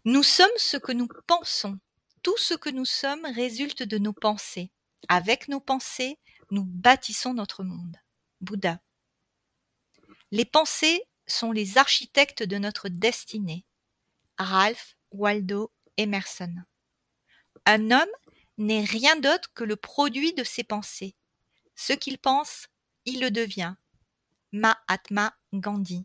Nous sommes ce que nous pensons. Tout ce que nous sommes résulte de nos pensées. Avec nos pensées, nous bâtissons notre monde. Bouddha. Les pensées sont les architectes de notre destinée. Ralph Waldo Emerson. Un homme n'est rien d'autre que le produit de ses pensées. Ce qu'il pense, il le devient. Mahatma Gandhi.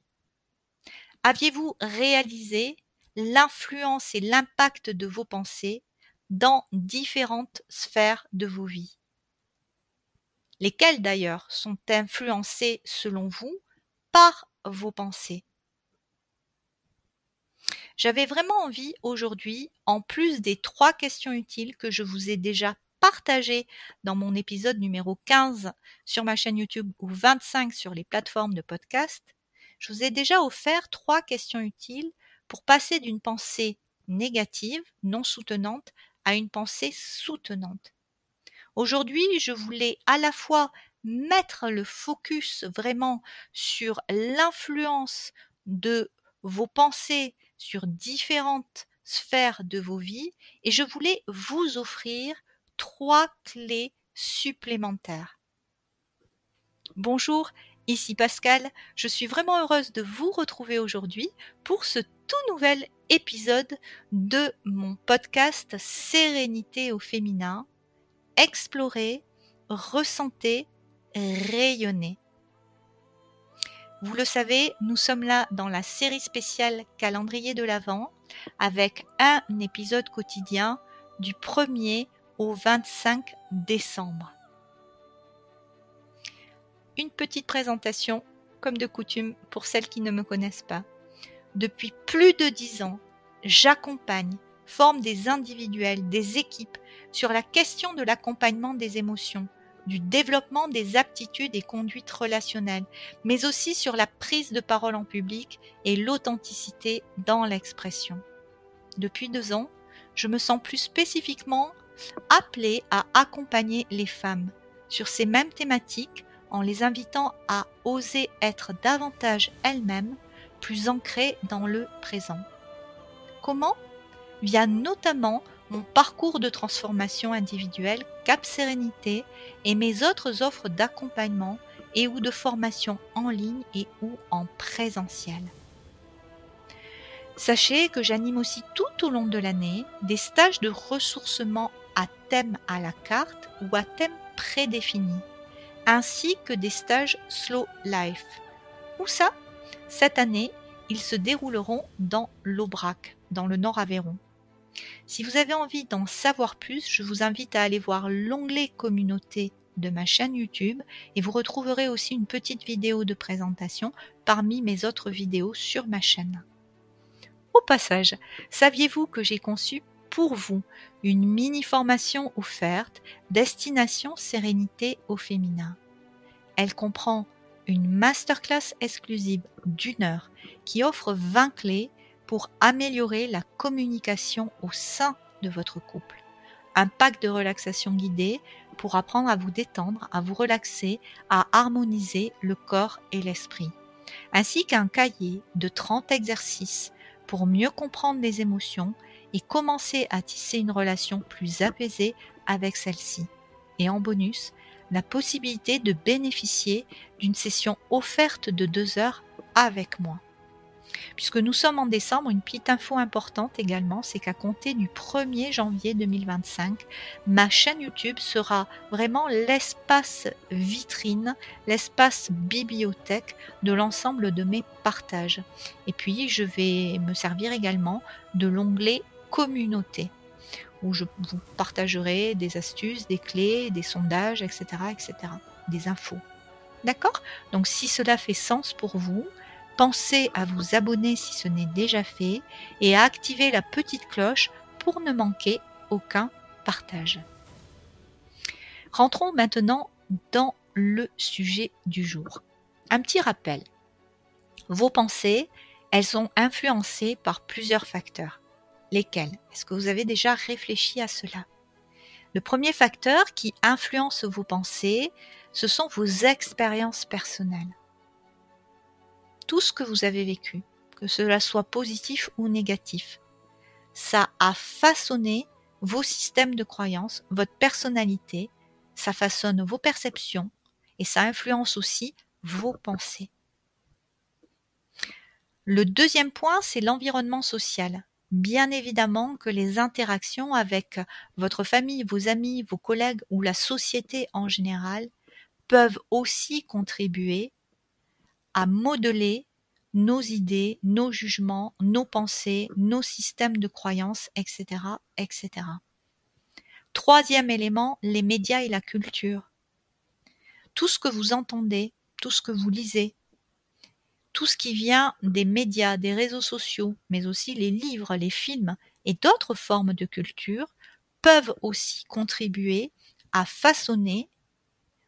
Aviez-vous réalisé l'influence et l'impact de vos pensées dans différentes sphères de vos vies? Lesquelles d'ailleurs sont influencées selon vous par vos pensées? J'avais vraiment envie aujourd'hui, en plus des 3 questions utiles que je vous ai déjà partagées dans mon épisode numéro 15 sur ma chaîne YouTube ou 25 sur les plateformes de podcast, je vous ai déjà offert 3 questions utiles pour passer d'une pensée négative, non soutenante, à une pensée soutenante. Aujourd'hui, je voulais à la fois mettre le focus vraiment sur l'influence de vos pensées sur différentes sphères de vos vies et je voulais vous offrir 3 clés supplémentaires. Bonjour, ici Pascal, je suis vraiment heureuse de vous retrouver aujourd'hui pour ce tout nouvel épisode de mon podcast Sérénité au féminin. Explorer, ressentir, rayonner. Vous le savez, nous sommes là dans la série spéciale Calendrier de l'Avent avec un épisode quotidien du 1er au 25 décembre. Une petite présentation, comme de coutume, pour celles qui ne me connaissent pas. Depuis plus de 10 ans, j'accompagne, forme des individuels, des équipes sur la question de l'accompagnement des émotions, du développement des aptitudes et conduites relationnelles, mais aussi sur la prise de parole en public et l'authenticité dans l'expression. Depuis 2 ans, je me sens plus spécifiquement appelée à accompagner les femmes sur ces mêmes thématiques en les invitant à oser être davantage elles-mêmes, plus ancrées dans le présent. Comment ? Via notamment mon parcours de transformation individuelle Cap Sérénité et mes autres offres d'accompagnement et ou de formation en ligne et ou en présentiel. Sachez que j'anime aussi tout au long de l'année des stages de ressourcement à thème à la carte ou à thème prédéfini, ainsi que des stages Slow Life. Où ça ? Cette année, ils se dérouleront dans l'Aubrac, dans le Nord-Aveyron. Si vous avez envie d'en savoir plus, je vous invite à aller voir l'onglet communauté de ma chaîne YouTube et vous retrouverez aussi une petite vidéo de présentation parmi mes autres vidéos sur ma chaîne. Au passage, saviez-vous que j'ai conçu pour vous une mini-formation offerte Destination Sérénité au féminin. Elle comprend une masterclass exclusive d'1 heure qui offre 20 clés pour améliorer la communication au sein de votre couple. Un pack de relaxation guidée pour apprendre à vous détendre, à vous relaxer, à harmoniser le corps et l'esprit. Ainsi qu'un cahier de 30 exercices pour mieux comprendre les émotions et commencer à tisser une relation plus apaisée avec celle-ci. Et en bonus, la possibilité de bénéficier d'une session offerte de 2 heures avec moi. Puisque nous sommes en décembre, une petite info importante également, c'est qu'à compter du 1er janvier 2025, ma chaîne YouTube sera vraiment l'espace vitrine, l'espace bibliothèque de l'ensemble de mes partages. Et puis, je vais me servir également de l'onglet communauté, où je vous partagerai des astuces, des clés, des sondages, etc., des infos. D'accord ? Donc, si cela fait sens pour vous, pensez à vous abonner si ce n'est déjà fait et à activer la petite cloche pour ne manquer aucun partage. Rentrons maintenant dans le sujet du jour. Un petit rappel. Vos pensées, elles sont influencées par plusieurs facteurs. Lesquels ? Est-ce que vous avez déjà réfléchi à cela ? Le premier facteur qui influence vos pensées, ce sont vos expériences personnelles. Tout ce que vous avez vécu, que cela soit positif ou négatif. ça a façonné vos systèmes de croyances, votre personnalité, ça façonne vos perceptions et ça influence aussi vos pensées. Le deuxième point, c'est l'environnement social. Bien évidemment que les interactions avec votre famille, vos amis, vos collègues ou la société en général peuvent aussi contribuer à modeler nos idées, nos jugements, nos pensées, nos systèmes de croyances, etc., etc. Troisième élément, les médias et la culture. Tout ce que vous entendez, tout ce que vous lisez, tout ce qui vient des médias, des réseaux sociaux, mais aussi les livres, les films et d'autres formes de culture peuvent aussi contribuer à façonner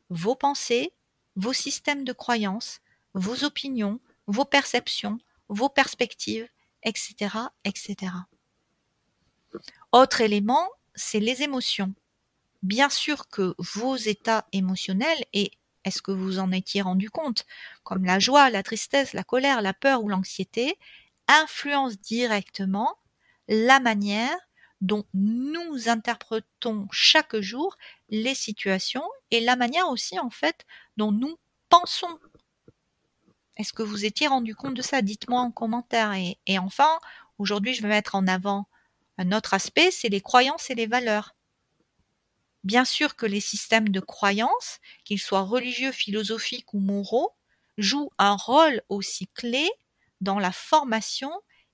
vos pensées, vos systèmes de croyances, vos opinions, vos perceptions, vos perspectives, etc., etc. Autre élément, c'est les émotions. Bien sûr que vos états émotionnels, et est-ce que vous en étiez rendu compte, comme la joie, la tristesse, la colère, la peur ou l'anxiété, influencent directement la manière dont nous interprétons chaque jour les situations et la manière aussi en fait dont nous pensons. Est-ce que vous étiez rendu compte de ça? Dites-moi en commentaire. Et enfin, aujourd'hui, je vais mettre en avant un autre aspect, c'est les croyances et les valeurs. Bien sûr que les systèmes de croyances, qu'ils soient religieux, philosophiques ou moraux, jouent un rôle aussi clé dans la formation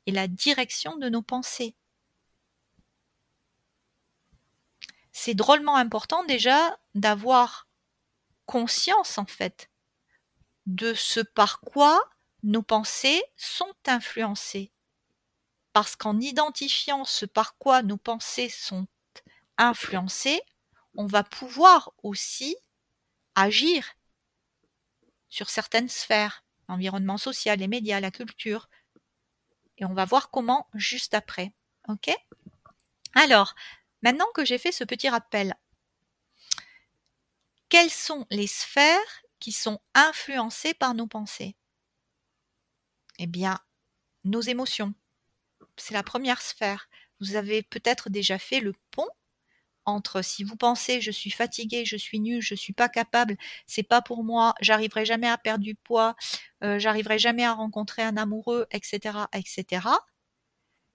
et la direction de nos pensées. C'est drôlement important déjà d'avoir conscience en fait de ce par quoi nos pensées sont influencées. Parce qu'en identifiant ce par quoi nos pensées sont influencées, on va pouvoir aussi agir sur certaines sphères, l'environnement social, les médias, la culture. Et on va voir comment juste après. Ok? Alors, maintenant que j'ai fait ce petit rappel, quelles sont les sphères qui sont influencées par nos pensées? Eh bien, nos émotions. C'est la première sphère. Vous avez peut-être déjà fait le pont entre si vous pensez je suis fatigué, je suis nul, je suis pas capable, c'est pas pour moi, j'arriverai jamais à perdre du poids, j'arriverai jamais à rencontrer un amoureux, etc., etc.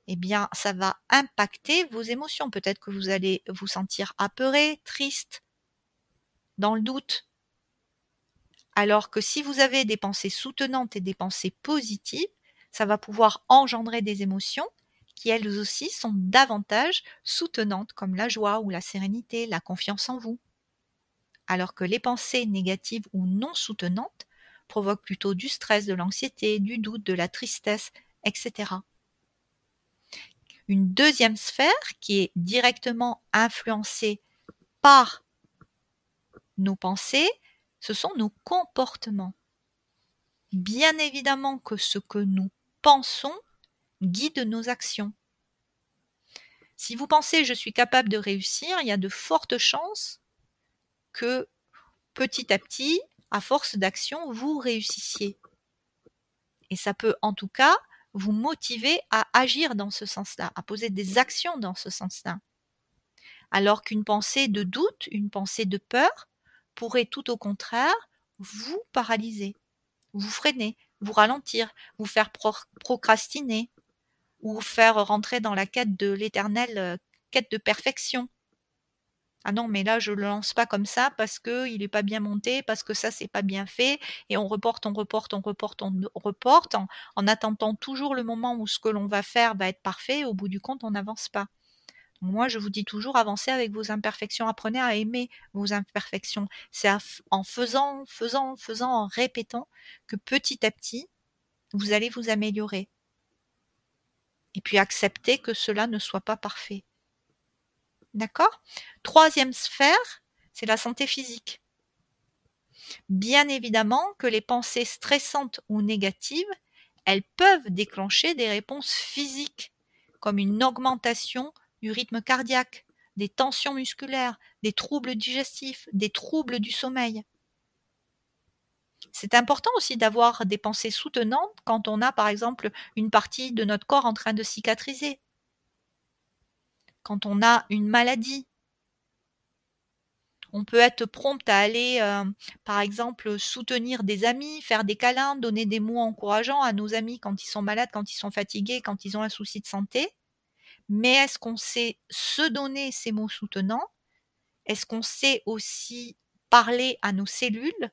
Eh bien, ça va impacter vos émotions. Peut-être que vous allez vous sentir apeuré, triste, dans le doute. Alors que si vous avez des pensées soutenantes et des pensées positives, ça va pouvoir engendrer des émotions qui elles aussi sont davantage soutenantes, comme la joie ou la sérénité, la confiance en vous. Alors que les pensées négatives ou non soutenantes provoquent plutôt du stress, de l'anxiété, du doute, de la tristesse, etc. Une deuxième sphère qui est directement influencée par nos pensées, ce sont nos comportements. Bien évidemment que ce que nous pensons guide nos actions. Si vous pensez je suis capable de réussir, il y a de fortes chances que petit à petit, à force d'action, vous réussissiez. Et ça peut en tout cas vous motiver à agir dans ce sens-là, à poser des actions dans ce sens-là. Alors qu'une pensée de doute, une pensée de peur, pourrait tout au contraire vous paralyser, vous freiner, vous ralentir, vous faire procrastiner, ou vous faire rentrer dans la quête de l'éternelle quête de perfection. Ah non, mais là, je le lance pas comme ça parce que il est pas bien monté, parce que ça, c'est pas bien fait, et on reporte, on reporte, on reporte, on reporte, en attendant toujours le moment où ce que l'on va faire va être parfait, et au bout du compte, on n'avance pas. Donc moi, je vous dis toujours, avancez avec vos imperfections, apprenez à aimer vos imperfections. C'est en faisant, en répétant, que petit à petit, vous allez vous améliorer. Et puis accepter que cela ne soit pas parfait. D'accord? Troisième sphère, c'est la santé physique. Bien évidemment que les pensées stressantes ou négatives, elles peuvent déclencher des réponses physiques, comme une augmentation du rythme cardiaque, des tensions musculaires, des troubles digestifs, des troubles du sommeil. C'est important aussi d'avoir des pensées soutenantes quand on a par exemple une partie de notre corps en train de cicatriser. quand on a une maladie. On peut être prompt à aller, par exemple, soutenir des amis, faire des câlins, donner des mots encourageants à nos amis quand ils sont malades, quand ils sont fatigués, quand ils ont un souci de santé. Mais est-ce qu'on sait se donner ces mots soutenants? Est-ce qu'on sait aussi parler à nos cellules?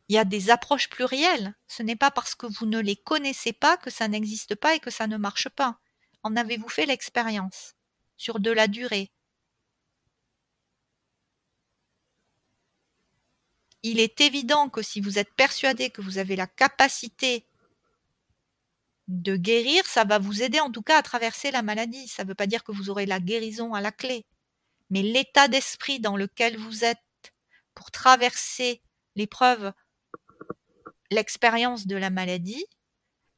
Il y a des approches plurielles. Ce n'est pas parce que vous ne les connaissez pas que ça n'existe pas et que ça ne marche pas. En avez-vous fait l'expérience sur de la durée? Il est évident que si vous êtes persuadé que vous avez la capacité de guérir, ça va vous aider en tout cas à traverser la maladie. Ça ne veut pas dire que vous aurez la guérison à la clé, mais l'état d'esprit dans lequel vous êtes pour traverser l'épreuve, l'expérience de la maladie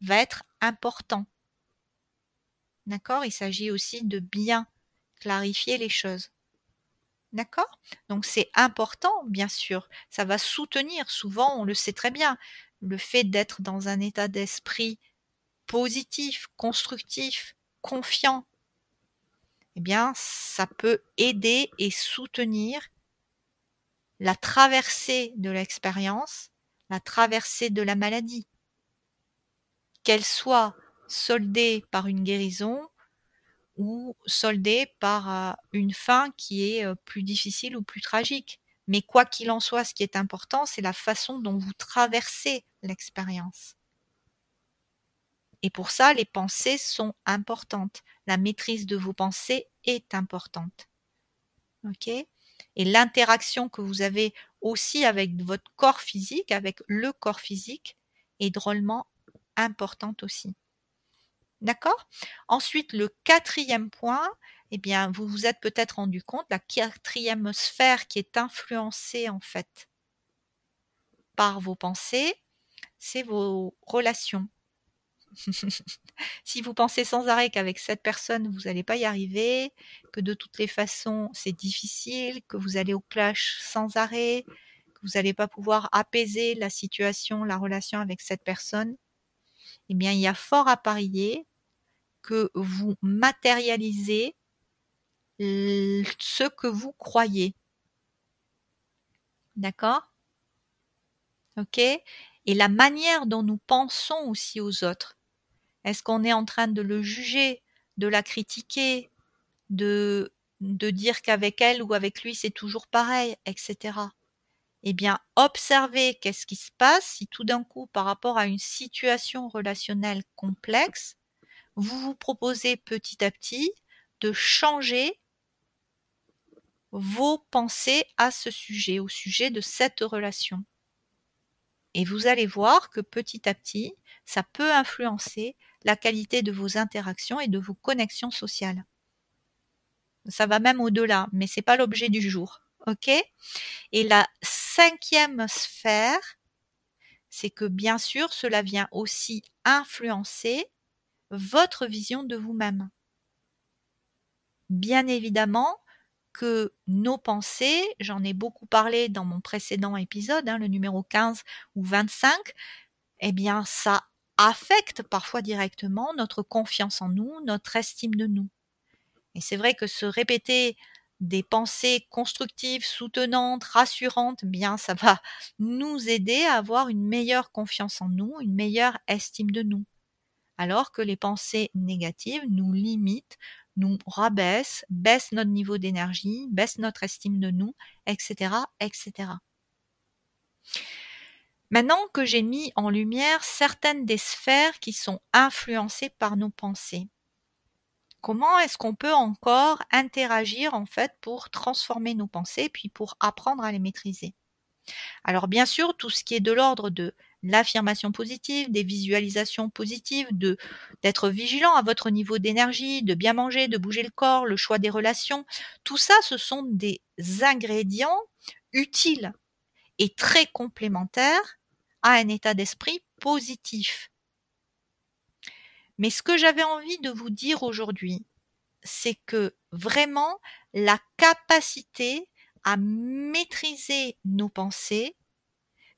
va être important. D'accord? Il s'agit aussi de bien clarifier les choses. D'accord? Donc c'est important, bien sûr. Ça va soutenir. Souvent, on le sait très bien. Le fait d'être dans un état d'esprit positif, constructif, confiant, eh bien, ça peut aider et soutenir la traversée de l'expérience, la traversée de la maladie. Qu'elle soit soldée par une guérison ou soldée par une fin qui est plus difficile ou plus tragique. Mais quoi qu'il en soit, ce qui est important, c'est la façon dont vous traversez l'expérience. Et pour ça, les pensées sont importantes. La maîtrise de vos pensées est importante. Ok? Et l'interaction que vous avez aussi avec votre corps physique, avec le corps physique, est drôlement importante aussi. D'accord? Ensuite, le quatrième point, eh bien, vous vous êtes peut-être rendu compte, la quatrième sphère qui est influencée en fait par vos pensées, c'est vos relations. Si vous pensez sans arrêt qu'avec cette personne, vous n'allez pas y arriver, que de toutes les façons, c'est difficile, que vous allez au clash sans arrêt, que vous n'allez pas pouvoir apaiser la situation, la relation avec cette personne, eh bien, il y a fort à parier que vous matérialisez ce que vous croyez. D'accord? Ok? Et la manière dont nous pensons aussi aux autres. Est-ce qu'on est en train de le juger, de la critiquer, de dire qu'avec elle ou avec lui c'est toujours pareil, etc. Eh bien, observez qu'est-ce qui se passe si tout d'un coup, par rapport à une situation relationnelle complexe, vous vous proposez petit à petit de changer vos pensées à ce sujet, au sujet de cette relation. Et vous allez voir que petit à petit, ça peut influencer la qualité de vos interactions et de vos connexions sociales. Ça va même au-delà, mais c'est pas l'objet du jour. Ok? Et la cinquième sphère, c'est que bien sûr, cela vient aussi influencer votre vision de vous-même. Bien évidemment que nos pensées, j'en ai beaucoup parlé dans mon précédent épisode, le numéro 15 ou 25, eh bien ça affecte parfois directement notre confiance en nous, notre estime de nous. Et c'est vrai que se répéter des pensées constructives, soutenantes, rassurantes, bien ça va nous aider à avoir une meilleure confiance en nous, une meilleure estime de nous. Alors que les pensées négatives nous limitent, nous rabaissent, baissent notre niveau d'énergie, baissent notre estime de nous, etc., etc. Maintenant que j'ai mis en lumière certaines des sphères qui sont influencées par nos pensées, comment est-ce qu'on peut encore interagir en fait pour transformer nos pensées puis pour apprendre à les maîtriser? Alors bien sûr, tout ce qui est de l'ordre de l'affirmation positive, des visualisations positives, d'être vigilant à votre niveau d'énergie, de bien manger, de bouger le corps, le choix des relations, tout ça, ce sont des ingrédients utiles et très complémentaires à un état d'esprit positif. Mais ce que j'avais envie de vous dire aujourd'hui, c'est que vraiment la capacité à maîtriser nos pensées,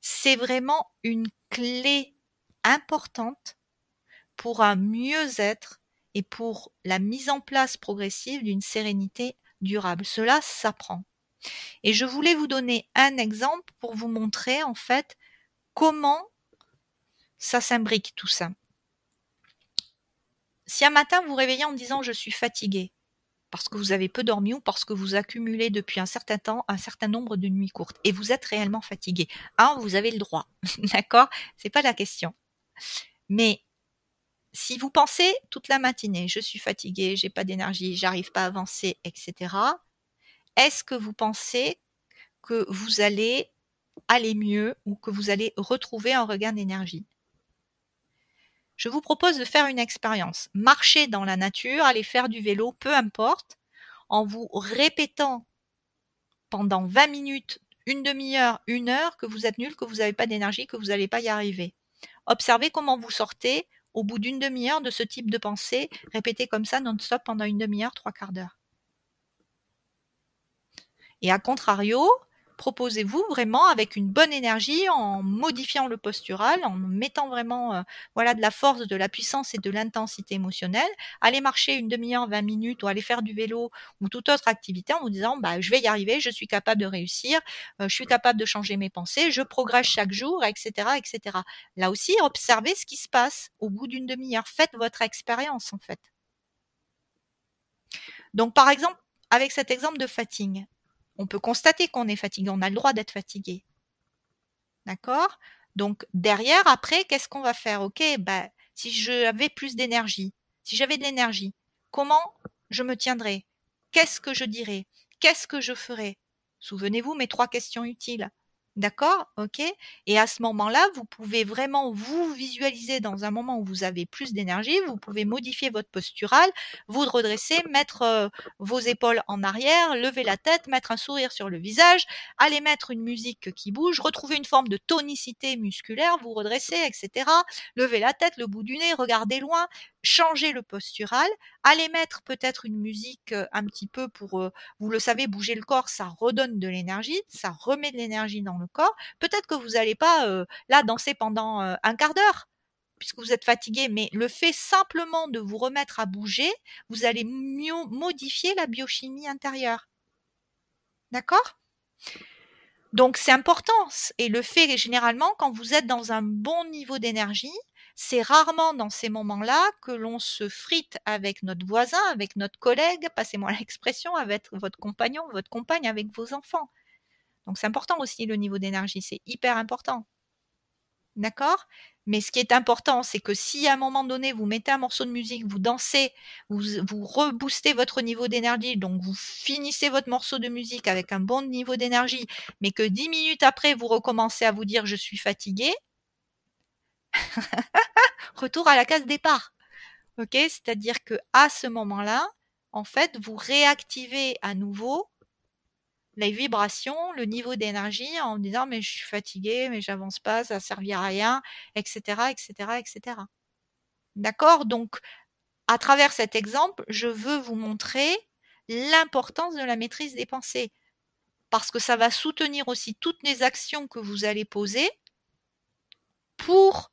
c'est vraiment une clé importante pour un mieux-être et pour la mise en place progressive d'une sérénité durable. Cela s'apprend. Et je voulais vous donner un exemple pour vous montrer en fait comment ça s'imbrique tout ça. Si un matin vous réveillez en disant je suis fatigué, parce que vous avez peu dormi ou parce que vous accumulez depuis un certain temps un certain nombre de nuits courtes et vous êtes réellement fatigué, vous avez le droit, d'accord? C'est pas la question. Mais si vous pensez toute la matinée, je suis fatigué, j'ai pas d'énergie, j'arrive pas à avancer, etc. Est-ce que vous pensez que vous allez aller mieux ou que vous allez retrouver un regain d'énergie? Je vous propose de faire une expérience. Marcher dans la nature, aller faire du vélo, peu importe, en vous répétant pendant 20 minutes, une demi-heure, une heure que vous êtes nul, que vous n'avez pas d'énergie, que vous n'allez pas y arriver. Observez comment vous sortez au bout d'une demi-heure de ce type de pensée, répétez comme ça non-stop pendant une demi-heure, 3/4 d'heure. Et à contrario, proposez-vous vraiment avec une bonne énergie, en modifiant le postural, en mettant vraiment de la force, de la puissance et de l'intensité émotionnelle. Allez marcher une demi-heure, 20 minutes ou aller faire du vélo ou toute autre activité en vous disant je vais y arriver, je suis capable de réussir, je suis capable de changer mes pensées, je progresse chaque jour, etc., etc. Là aussi, observez ce qui se passe au bout d'une demi-heure. Faites votre expérience en fait. Donc par exemple, avec cet exemple de fatigue, on peut constater qu'on est fatigué, on a le droit d'être fatigué. D'accord? Donc derrière, après, qu'est-ce qu'on va faire? Ok, si j'avais plus d'énergie, si j'avais de l'énergie, comment je me tiendrais? Qu'est-ce que je dirais? Qu'est-ce que je ferais? Souvenez-vous mes 3 questions utiles. D'accord? Ok? Et à ce moment-là, vous pouvez vraiment vous visualiser dans un moment où vous avez plus d'énergie, vous pouvez modifier votre postural, vous redresser, mettre vos épaules en arrière, lever la tête, mettre un sourire sur le visage, aller mettre une musique qui bouge, retrouver une forme de tonicité musculaire, vous redresser, etc. Lever la tête, le bout du nez, regarder loin, changer le postural, aller mettre peut-être une musique un petit peu pour, vous le savez, bouger le corps, ça redonne de l'énergie, ça remet de l'énergie dans le corps. Peut-être que vous n'allez pas là danser pendant un quart d'heure puisque vous êtes fatigué, mais le fait simplement de vous remettre à bouger, vous allez mieux modifier la biochimie intérieure. D'accord? Donc c'est important. Et le fait généralement, quand vous êtes dans un bon niveau d'énergie, c'est rarement dans ces moments-là que l'on se frite avec notre voisin, avec notre collègue, passez-moi l'expression, avec votre compagnon, votre compagne, avec vos enfants. Donc c'est important aussi le niveau d'énergie, c'est hyper important. D'accord? Mais ce qui est important, c'est que si à un moment donné, vous mettez un morceau de musique, vous dansez, vous reboostez votre niveau d'énergie, donc vous finissez votre morceau de musique avec un bon niveau d'énergie, mais que 10 minutes après, vous recommencez à vous dire je suis fatigué, retour à la case départ. Ok? C'est-à-dire que à ce moment-là, en fait, vous réactivez à nouveau les vibrations, le niveau d'énergie en me disant mais je suis fatigué, mais j'avance pas, ça servira à rien, etc., etc., etc. D'accord? Donc, à travers cet exemple, je veux vous montrer l'importance de la maîtrise des pensées. Parce que ça va soutenir aussi toutes les actions que vous allez poser pour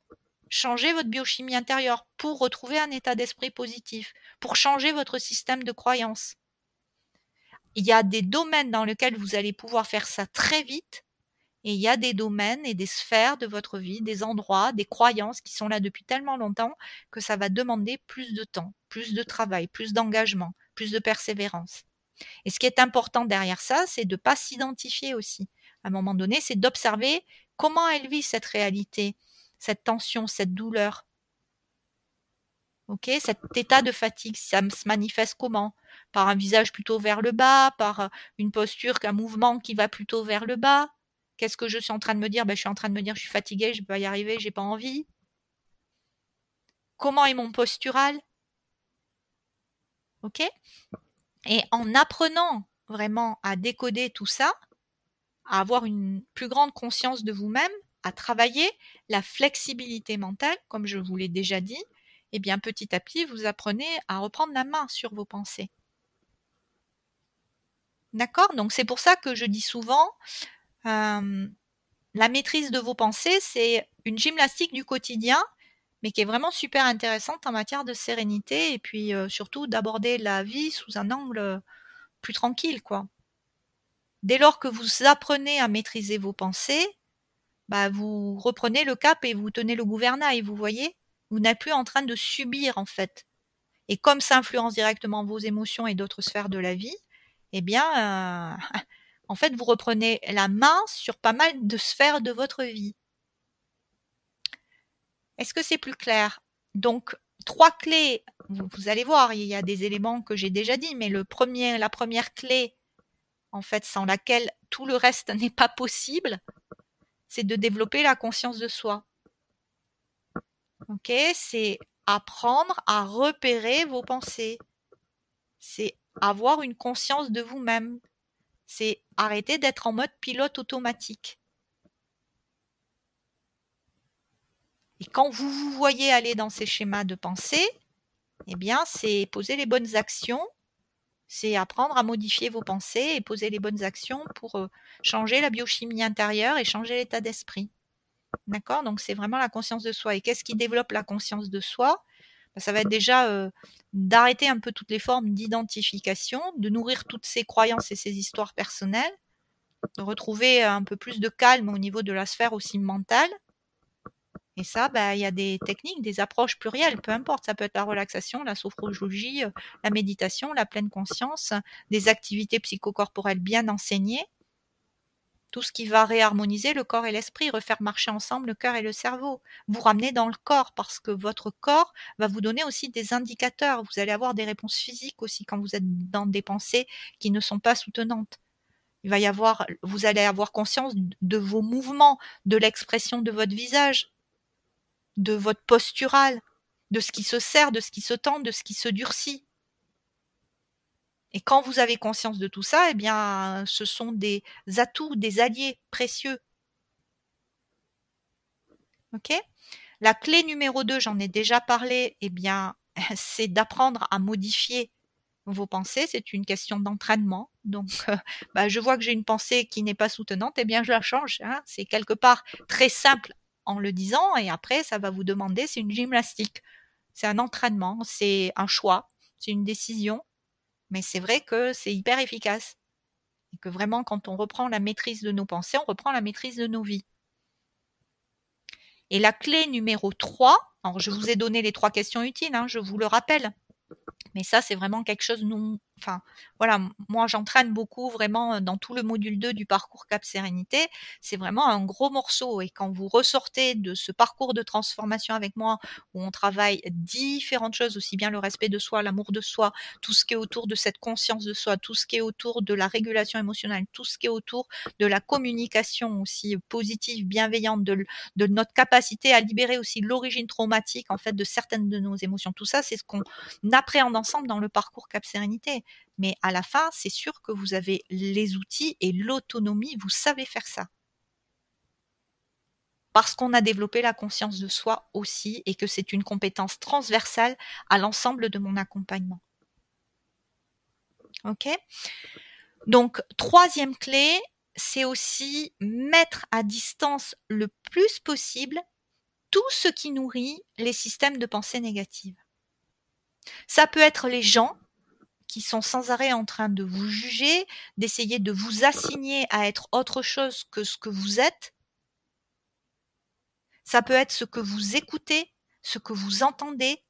changer votre biochimie intérieure, pour retrouver un état d'esprit positif, pour changer votre système de croyance. Il y a des domaines dans lesquels vous allez pouvoir faire ça très vite. Et il y a des domaines et des sphères de votre vie, des endroits, des croyances qui sont là depuis tellement longtemps que ça va demander plus de temps, plus de travail, plus d'engagement, plus de persévérance. Et ce qui est important derrière ça, c'est de ne pas s'identifier aussi. À un moment donné, c'est d'observer comment elle vit cette réalité, cette tension, cette douleur. Ok, cet état de fatigue, ça se manifeste comment? Par un visage plutôt vers le bas, par une posture, un mouvement qui va plutôt vers le bas. Qu'est-ce que je suis en train de me dire? Je suis en train de me dire, je suis fatiguée, je ne vais pas y arriver, j'ai pas envie. Comment est mon postural? Ok? Et en apprenant vraiment à décoder tout ça, à avoir une plus grande conscience de vous-même, à travailler la flexibilité mentale, comme je vous l'ai déjà dit, eh bien petit à petit, vous apprenez à reprendre la main sur vos pensées. D'accord? Donc c'est pour ça que je dis souvent, la maîtrise de vos pensées, c'est une gymnastique du quotidien, mais qui est vraiment super intéressante en matière de sérénité et puis surtout d'aborder la vie sous un angle plus tranquille, quoi. Dès lors que vous apprenez à maîtriser vos pensées, bah, vous reprenez le cap et vous tenez le gouvernail, vous voyez? Vous n'êtes plus en train de subir, en fait. Et comme ça influence directement vos émotions et d'autres sphères de la vie, eh bien, en fait, vous reprenez la main sur pas mal de sphères de votre vie. Est-ce que c'est plus clair? Donc, 3 clés, vous allez voir, il y a des éléments que j'ai déjà dit, mais la première clé, en fait, sans laquelle tout le reste n'est pas possible, c'est de développer la conscience de soi. Ok? C'est apprendre à repérer vos pensées. C'est avoir une conscience de vous-même. C'est arrêter d'être en mode pilote automatique. Et quand vous vous voyez aller dans ces schémas de pensée, eh bien, c'est poser les bonnes actions, c'est apprendre à modifier vos pensées et poser les bonnes actions pour changer la biochimie intérieure et changer l'état d'esprit. D'accord? Donc, c'est vraiment la conscience de soi. Et qu'est-ce qui développe la conscience de soi? Ça va être déjà d'arrêter un peu toutes les formes d'identification, de nourrir toutes ces croyances et ces histoires personnelles, de retrouver un peu plus de calme au niveau de la sphère aussi mentale. Et ça, il y a des techniques, des approches plurielles, peu importe. Ça peut être la relaxation, la sophrologie, la méditation, la pleine conscience, des activités psychocorporelles bien enseignées. Tout ce qui va réharmoniser le corps et l'esprit, refaire marcher ensemble le cœur et le cerveau. Vous ramener dans le corps parce que votre corps va vous donner aussi des indicateurs. Vous allez avoir des réponses physiques aussi quand vous êtes dans des pensées qui ne sont pas soutenantes. Vous allez avoir conscience de vos mouvements, de l'expression de votre visage, de votre postural, de ce qui se serre, de ce qui se tend, de ce qui se durcit. Et quand vous avez conscience de tout ça, eh bien, ce sont des atouts, des alliés précieux. Ok ? La clé numéro 2, j'en ai déjà parlé, eh bien, c'est d'apprendre à modifier vos pensées. C'est une question d'entraînement. Donc, je vois que j'ai une pensée qui n'est pas soutenante, eh bien, je la change. Hein. C'est quelque part très simple en le disant, et après, ça va vous demander, c'est une gymnastique. C'est un entraînement, c'est un choix, c'est une décision, mais c'est vrai que c'est hyper efficace. Et que vraiment, quand on reprend la maîtrise de nos pensées, on reprend la maîtrise de nos vies. Et la clé numéro 3, alors je vous ai donné les 3 questions utiles, hein, je vous le rappelle, mais ça, c'est vraiment quelque chose, moi j'entraîne beaucoup vraiment dans tout le module 2 du parcours Cap Sérénité. C'est vraiment un gros morceau. Et quand vous ressortez de ce parcours de transformation avec moi, où on travaille différentes choses, aussi bien le respect de soi, l'amour de soi, tout ce qui est autour de cette conscience de soi, tout ce qui est autour de la régulation émotionnelle, tout ce qui est autour de la communication aussi positive, bienveillante, de notre capacité à libérer aussi l'origine traumatique en fait de certaines de nos émotions. Tout ça, c'est ce qu'on appréhende ensemble dans le parcours Cap Sérénité. Mais à la fin, c'est sûr que vous avez les outils et l'autonomie, vous savez faire ça. Parce qu'on a développé la conscience de soi aussi et que c'est une compétence transversale à l'ensemble de mon accompagnement. Ok ? Donc, 3e clé, c'est aussi mettre à distance le plus possible tout ce qui nourrit les systèmes de pensée négative. Ça peut être les gens qui sont sans arrêt en train de vous juger, d'essayer de vous assigner à être autre chose que ce que vous êtes. Ça peut être ce que vous écoutez, ce que vous entendez,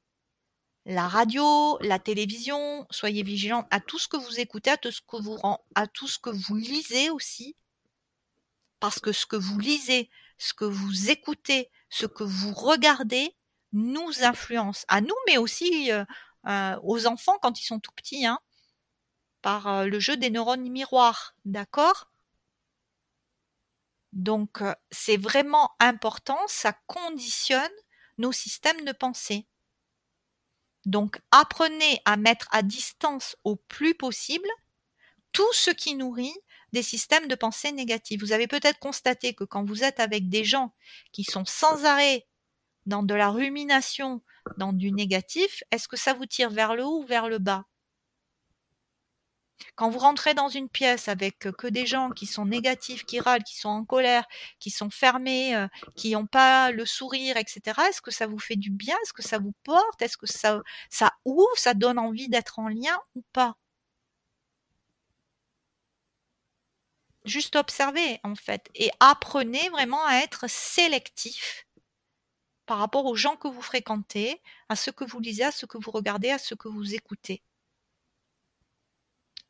la radio, la télévision. Soyez vigilants à tout ce que vous écoutez, à tout ce que vous lisez aussi. Parce que ce que vous lisez, ce que vous écoutez, ce que vous regardez nous influence. À nous, mais aussi aux enfants quand ils sont tout petits, hein, par le jeu des neurones miroirs. D'accord ? Donc, c'est vraiment important, ça conditionne nos systèmes de pensée. Donc, apprenez à mettre à distance au plus possible tout ce qui nourrit des systèmes de pensée négatifs. Vous avez peut-être constaté que quand vous êtes avec des gens qui sont sans arrêt dans de la rumination, dans du négatif, est-ce que ça vous tire vers le haut ou vers le bas ? Quand vous rentrez dans une pièce avec que des gens qui sont négatifs, qui râlent, qui sont en colère, qui sont fermés, qui n'ont pas le sourire, etc., est-ce que ça vous fait du bien? Est-ce que ça vous porte? Est-ce que ça ouvre, ça donne envie d'être en lien ou pas? Juste observez, en fait, et apprenez vraiment à être sélectif par rapport aux gens que vous fréquentez, à ce que vous lisez, à ce que vous regardez, à ce que vous écoutez.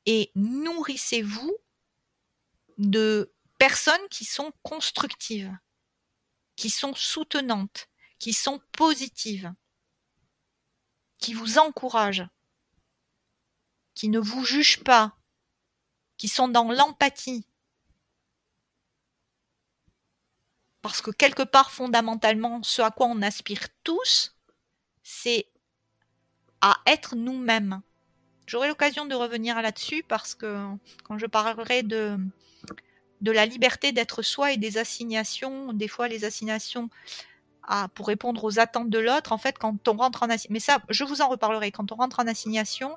Et nourrissez-vous de personnes qui sont constructives, qui sont soutenantes, qui sont positives, qui vous encouragent, qui ne vous jugent pas, qui sont dans l'empathie. Parce que quelque part, fondamentalement, ce à quoi on aspire tous, c'est à être nous-mêmes. J'aurai l'occasion de revenir là-dessus parce que quand je parlerai de la liberté d'être soi et des assignations, des fois les assignations pour répondre aux attentes de l'autre, en fait, quand on rentre en assignation, mais ça, je vous en reparlerai, quand on rentre en assignation,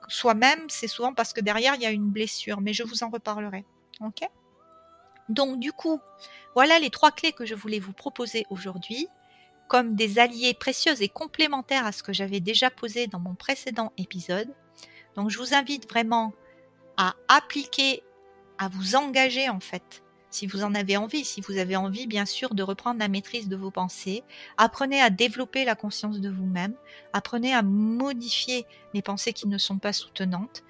soi-même, c'est souvent parce que derrière, il y a une blessure, mais je vous en reparlerai. Ok ? Donc, du coup, voilà les 3 clés que je voulais vous proposer aujourd'hui, comme des alliés précieuses et complémentaires à ce que j'avais déjà posé dans mon précédent épisode. Donc, je vous invite vraiment à appliquer, à vous engager, en fait, si vous en avez envie, si vous avez envie, bien sûr, de reprendre la maîtrise de vos pensées. Apprenez à développer la conscience de vous-même. Apprenez à modifier les pensées qui ne sont pas soutenantes.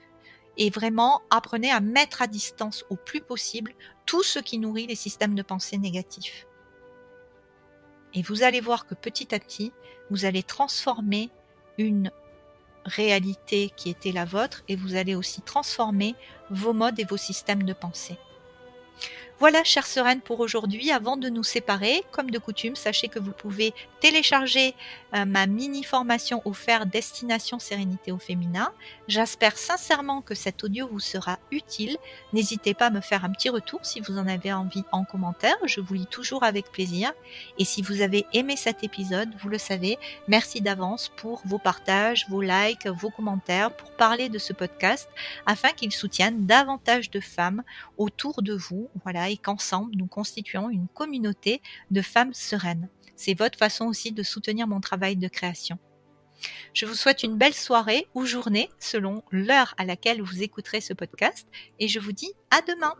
Et vraiment, apprenez à mettre à distance au plus possible tout ce qui nourrit les systèmes de pensée négatifs. Et vous allez voir que petit à petit, vous allez transformer une réalité qui était la vôtre et vous allez aussi transformer vos modes et vos systèmes de pensée. Voilà, chère Sereine, pour aujourd'hui. Avant de nous séparer, comme de coutume, sachez que vous pouvez télécharger ma mini-formation offerte Destination Sérénité au Féminin. J'espère sincèrement que cet audio vous sera utile. N'hésitez pas à me faire un petit retour si vous en avez envie en commentaire. Je vous lis toujours avec plaisir. Et si vous avez aimé cet épisode, vous le savez, merci d'avance pour vos partages, vos likes, vos commentaires, pour parler de ce podcast afin qu'il soutienne davantage de femmes autour de vous. Voilà. Et qu'ensemble, nous constituons une communauté de femmes sereines. C'est votre façon aussi de soutenir mon travail de création. Je vous souhaite une belle soirée ou journée selon l'heure à laquelle vous écouterez ce podcast et je vous dis à demain.